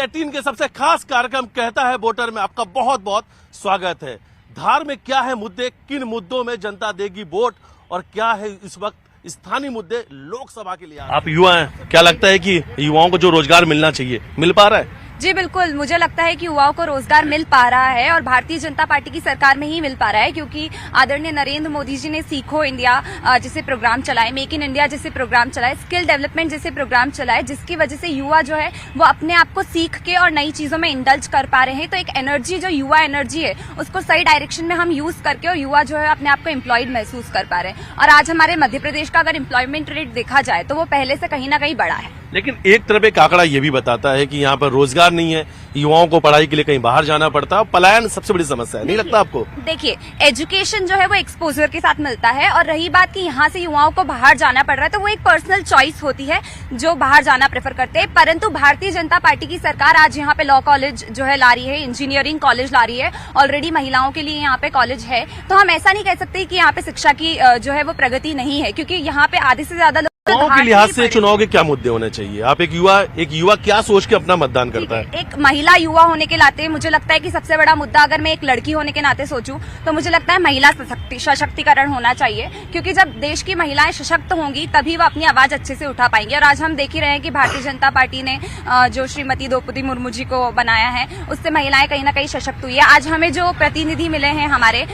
18 के सबसे खास कार्यक्रम कहता है वोटर में आपका बहुत बहुत स्वागत है। धार में क्या है मुद्दे, किन मुद्दों में जनता देगी वोट और क्या है इस वक्त स्थानीय मुद्दे लोकसभा के लिए। आप युवा हैं, क्या लगता है कि युवाओं को जो रोजगार मिलना चाहिए मिल पा रहा है? जी बिल्कुल, मुझे लगता है कि युवाओं को रोजगार मिल पा रहा है और भारतीय जनता पार्टी की सरकार में ही मिल पा रहा है, क्योंकि आदरणीय नरेंद्र मोदी जी ने सीखो इंडिया जैसे प्रोग्राम चलाए, मेक इन इंडिया जैसे प्रोग्राम चलाए, स्किल डेवलपमेंट जैसे प्रोग्राम चलाए, जिसकी वजह से युवा जो है वो अपने आप को सीख के और नई चीजों में इंडल्ज कर पा रहे हैं। तो एक एनर्जी जो युवा एनर्जी है उसको सही डायरेक्शन में हम यूज करके और युवा जो है अपने आप को एम्प्लॉयड महसूस कर पा रहे हैं। और आज हमारे मध्य प्रदेश का अगर एम्प्लॉयमेंट रेट देखा जाए तो वो पहले से कहीं ना कहीं बढ़ा है। लेकिन एक तरफ एक आंकड़ा ये भी बताता है कि यहाँ पर रोजगार नहीं है, युवाओं को पढ़ाई के लिए कहीं बाहर जाना पड़ता है। पलायन सबसे बड़ी समस्या है, नहीं लगता आपको? देखिए, एजुकेशन जो है वो एक्सपोजर के साथ मिलता है और रही बात कि यहाँ से युवाओं को बाहर जाना पड़ रहा है तो वो एक पर्सनल चॉइस होती है जो बाहर जाना प्रेफर करते हैं। परंतु भारतीय जनता पार्टी की सरकार आज यहाँ पे लॉ कॉलेज जो है ला रही है, इंजीनियरिंग कॉलेज ला रही है, ऑलरेडी महिलाओं के लिए यहाँ पे कॉलेज है। तो हम ऐसा नहीं कह सकते कि यहाँ पे शिक्षा की जो है वो प्रगति नहीं है, क्योंकि यहाँ पे आधे से ज्यादा चुनाव के लिहाज से चुनाव के क्या मुद्दे होने चाहिए? आप एक युवा क्या सोच के अपना मतदान करता है? एक महिला युवा होने के नाते मुझे लगता है कि सबसे बड़ा मुद्दा, अगर मैं एक लड़की होने के नाते सोचूं तो मुझे लगता है महिला सशक्तिकरण होना चाहिए, क्योंकि जब देश की महिलाएं सशक्त होंगी तभी वो अपनी आवाज अच्छे से उठा पाएंगी। और आज हम देख ही रहे हैं कि भारतीय जनता पार्टी ने जो श्रीमती द्रौपदी मुर्मू जी को बनाया है उससे महिलाएं कहीं ना कहीं सशक्त हुई है। आज हमें जो प्रतिनिधि मिले हैं हमारे,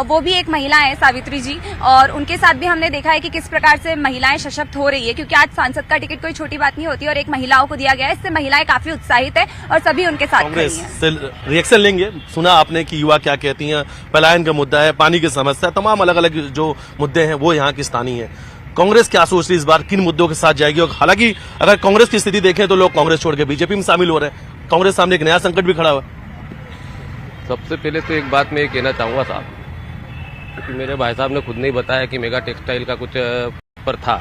वो भी एक महिला है, सावित्री जी, और उनके साथ भी हमने देखा है कि किस प्रकार से महिलाएं सशक्त हो रही है, क्योंकि आज सांसद का टिकट कोई छोटी बात नहीं होती और एक महिलाओं को दिया गया है। इससे महिलाएं काफी उत्साहित है और सभी उनके साथ खड़ी हैं। से रिएक्शन लेंगे। सुना आपने कि युवा क्या कहती हैं, पलायन का मुद्दा है, पानी की समस्या, तमाम अलग अलग जो मुद्दे हैं वो यहाँ की स्थानीय है। कांग्रेस क्या सोच रही है इस बार, किन मुद्दों के साथ जाएगी? और हालांकि अगर कांग्रेस की स्थिति देखें तो लोग कांग्रेस छोड़ के बीजेपी में शामिल हो रहे हैं। कांग्रेस सामने एक नया संकट भी खड़ा हुआ है। सबसे पहले तो एक बात मैं ये कहना चाहूंगा साहब, क्योंकि मेरे भाई साहब ने खुद नहीं बताया कि मेगा टेक्सटाइल का कुछ पर था,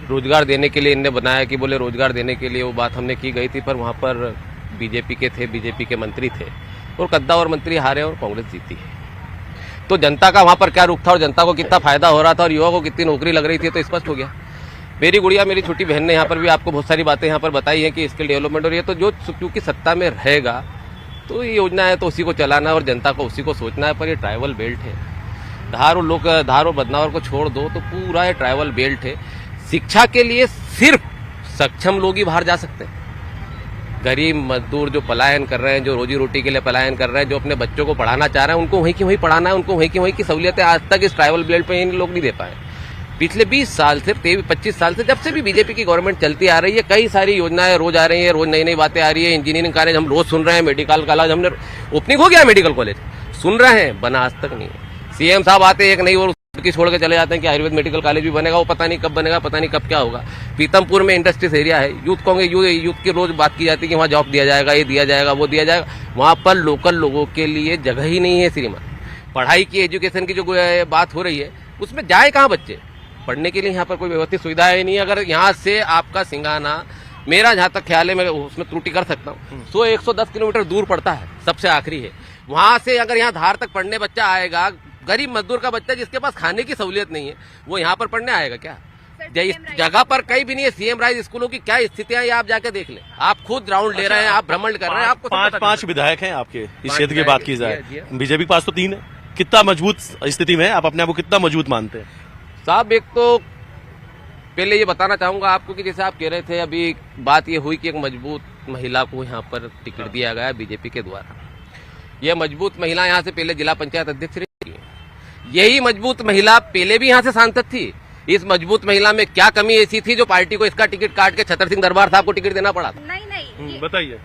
रोजगार देने के लिए इनने बनाया कि बोले रोजगार देने के लिए वो बात हमने की गई थी, पर वहाँ पर बीजेपी के थे, बीजेपी के मंत्री थे और कद्दावर मंत्री हारे और कांग्रेस जीती है। तो जनता का वहाँ पर क्या रुख था और जनता को कितना फायदा हो रहा था और युवा को कितनी नौकरी लग रही थी तो स्पष्ट हो गया। मेरी गुड़िया, मेरी छोटी बहन ने यहाँ पर भी आपको बहुत सारी बातें यहाँ पर बताई है कि स्किल डेवलपमेंट हो रही है। तो जो चूंकि सत्ता में रहेगा तो ये योजना है तो उसी को चलाना है और जनता को उसी को सोचना है। पर ये ट्राइबल बेल्ट है, धार और बदनावर को छोड़ दो तो पूरा ये ट्राइबल बेल्ट है। शिक्षा के लिए सिर्फ सक्षम लोग ही बाहर जा सकते हैं। गरीब मजदूर जो पलायन कर रहे हैं, जो रोजी रोटी के लिए पलायन कर रहे हैं, जो अपने बच्चों को पढ़ाना चाह रहे हैं, उनको वहीं की वहीं पढ़ाना है, उनको वहीं की वहीं की सहूलियतें आज तक इस ट्राइबल बेल्ट पे इन लोग नहीं दे पाए। पिछले 20 साल से 25 साल से जब से भी बीजेपी की गवर्नमेंट चलती आ रही है, कई सारी योजनाएं रोज आ रही है, रोज नई नई बातें आ रही है। इंजीनियरिंग कॉलेज हम रोज सुन रहे हैं, मेडिकल कॉलेज हमने ओपनिंग हो गया, मेडिकल कॉलेज सुन रहे हैं, बना आज तक नहीं है। सीएम साहब आते एक नई और की छोड़ के चले जाते हैं कि आयुर्वेद मेडिकल कॉलेज भी बनेगा, वो पता नहीं कब बनेगा, पता नहीं कब क्या होगा। पीतमपुर में इंडस्ट्रीज एरिया है, यूथ की रोज बात की जाती है कि वहाँ जॉब दिया जाएगा, ये दिया जाएगा, वो दिया जाएगा। वहाँ पर लोकल लोगों के लिए जगह ही नहीं है। श्रीमान, पढ़ाई की, एजुकेशन की जो बात हो रही है उसमें जाए कहाँ बच्चे पढ़ने के लिए? यहाँ पर कोई व्यवस्थित सुविधा है नहीं। अगर यहाँ से आपका सिंगाना, मेरा जहाँ तक ख्याल है, मैं उसमें त्रुटि कर सकता हूँ, 110 किलोमीटर दूर पड़ता है, सबसे आखिरी है। वहां से अगर यहाँ धार तक पढ़ने बच्चा आएगा, गरीब मजदूर का बच्चा जिसके पास खाने की सहूलियत नहीं है, वो यहाँ पर पढ़ने आएगा क्या? इस जगह पर कहीं भी नहीं है। सीएम राइज स्कूलों की क्या स्थितियां है आप जाके देख लें। आप खुद राउंड ले रहे हैं, आप भ्रमण कर रहे हैं, आपको पांच विधायक हैं आपके इस क्षेत्र की बात की जाए, बीजेपी के पास तो 3 है। कितना मजबूत स्थिति में आप अपने आप को कितना मजबूत मानते हैं साहब? एक तो पहले ये बताना चाहूंगा आपको कि जैसे आप कह रहे थे, अभी बात ये हुई कि एक मजबूत महिला को यहाँ पर टिकट दिया गया बीजेपी के द्वारा। यह मजबूत महिला यहाँ से पहले जिला पंचायत अध्यक्ष रही, यही मजबूत महिला पहले भी यहाँ से सांसद थी। इस मजबूत महिला में क्या कमी ऐसी थी जो पार्टी को इसका टिकट काट के छतर सिंह दरबार साहब को टिकट देना पड़ा? नहीं, बताइए।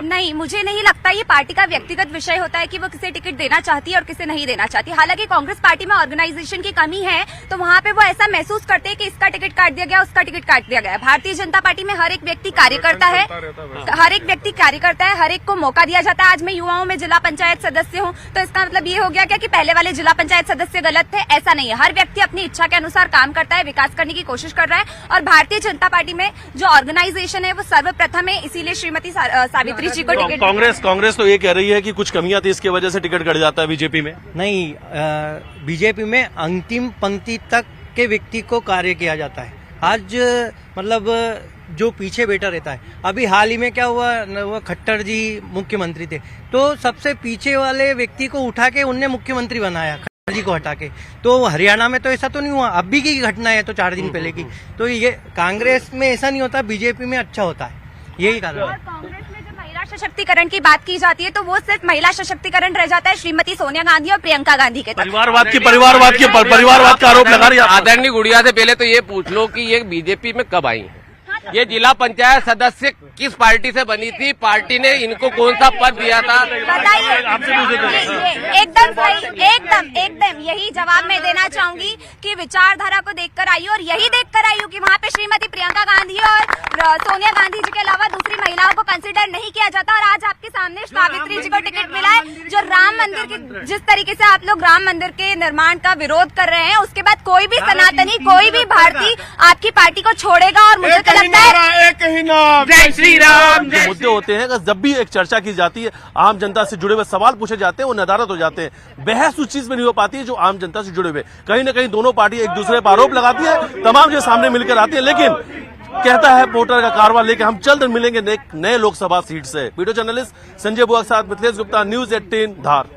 नहीं, मुझे नहीं लगता। ये पार्टी का व्यक्तिगत विषय होता है कि वो किसे टिकट देना चाहती है और किसे नहीं देना चाहती। हालांकि कांग्रेस पार्टी में ऑर्गेनाइजेशन की कमी है तो वहाँ पे वो ऐसा महसूस करते हैं कि इसका टिकट काट दिया गया, उसका टिकट काट दिया गया। भारतीय जनता पार्टी में हर एक व्यक्ति कार्य करता है, हर एक को मौका दिया जाता है। आज मैं युवाओं में जिला पंचायत सदस्य हूँ तो इसका मतलब ये हो गया क्या कि पहले वाले जिला पंचायत सदस्य गलत थे? ऐसा नहीं है। हर व्यक्ति अपनी इच्छा के अनुसार काम करता है, विकास करने की कोशिश कर रहा है। और भारतीय जनता पार्टी में जो ऑर्गेनाइजेशन है वो सर्वप्रथम है, इसीलिए श्रीमती सावित्री जी को टिकट। कांग्रेस तो ये कह रही है कि कुछ कमियां थी, इसकी वजह से टिकट कट जाता है बीजेपी में। नहीं, बीजेपी में अंतिम पंक्ति तक के व्यक्ति को कार्य किया जाता है। आज मतलब जो पीछे बैठा रहता है। अभी हाल ही में क्या हुआ, वो खट्टर जी मुख्यमंत्री थे, तो सबसे पीछे वाले व्यक्ति को उठा के उनने मुख्यमंत्री बनाया, खट्टर जी को हटा के। तो हरियाणा में तो ऐसा तो नहीं हुआ, अभी की घटना है तो 4 दिन पहले की। तो ये कांग्रेस में ऐसा नहीं होता, बीजेपी में अच्छा होता है, यही कारण और है। कांग्रेस में जब महिला सशक्तिकरण की बात की जाती है तो वो सिर्फ महिला सशक्तिकरण रह जाता है श्रीमती सोनिया गांधी और प्रियंका गांधी के तक। परिवारवाद का आरोप लगा रही है। आदरणीय गुड़िया से पहले तो ये पूछ लो कि ये बीजेपी में कब आई है? ये जिला पंचायत सदस्य किस पार्टी से बनी थी? पार्टी ने इनको कौन सा पद दिया था? बताइए। एकदम सही, एकदम यही जवाब मैं देना चाहूंगी कि विचारधारा को देखकर आई हूं और यही देखकर आई हूं कि वहाँ पे श्रीमती प्रियंका गांधी और सोनिया गांधी जी के अलावा दूसरी महिलाओं को कंसिडर नहीं किया जाता। और आज आपके सामने सावित्री जी को टिकट मिला है, जो राम मंदिर की, जिस तरीके से आप लोग राम मंदिर के निर्माण का विरोध कर रहे हैं, उसके बाद कोई भी सनातनी, कोई भी भारतीय आपकी पार्टी को छोड़ेगा। और मुझे तो लगता है जय श्री राम। जो मुद्दे होते हैं, जब भी एक चर्चा की जाती है, आम जनता से जुड़े हुए सवाल पूछे जाते हैं, वो नदारत हो जाते हैं। बहस उस चीज में नहीं हो पाती है जो आम जनता से जुड़े हुए। कहीं ना कहीं दोनों पार्टी एक दूसरे पर आरोप लगाती है, तमाम जो सामने मिलकर आती है, लेकिन कहता है वोटर का कारवा लेके हम जल्द मिलेंगे नए लोकसभा सीट से। वीडियो जर्नलिस्ट संजय बुआ के साथ मिथिलेश गुप्ता, न्यूज 18 धार।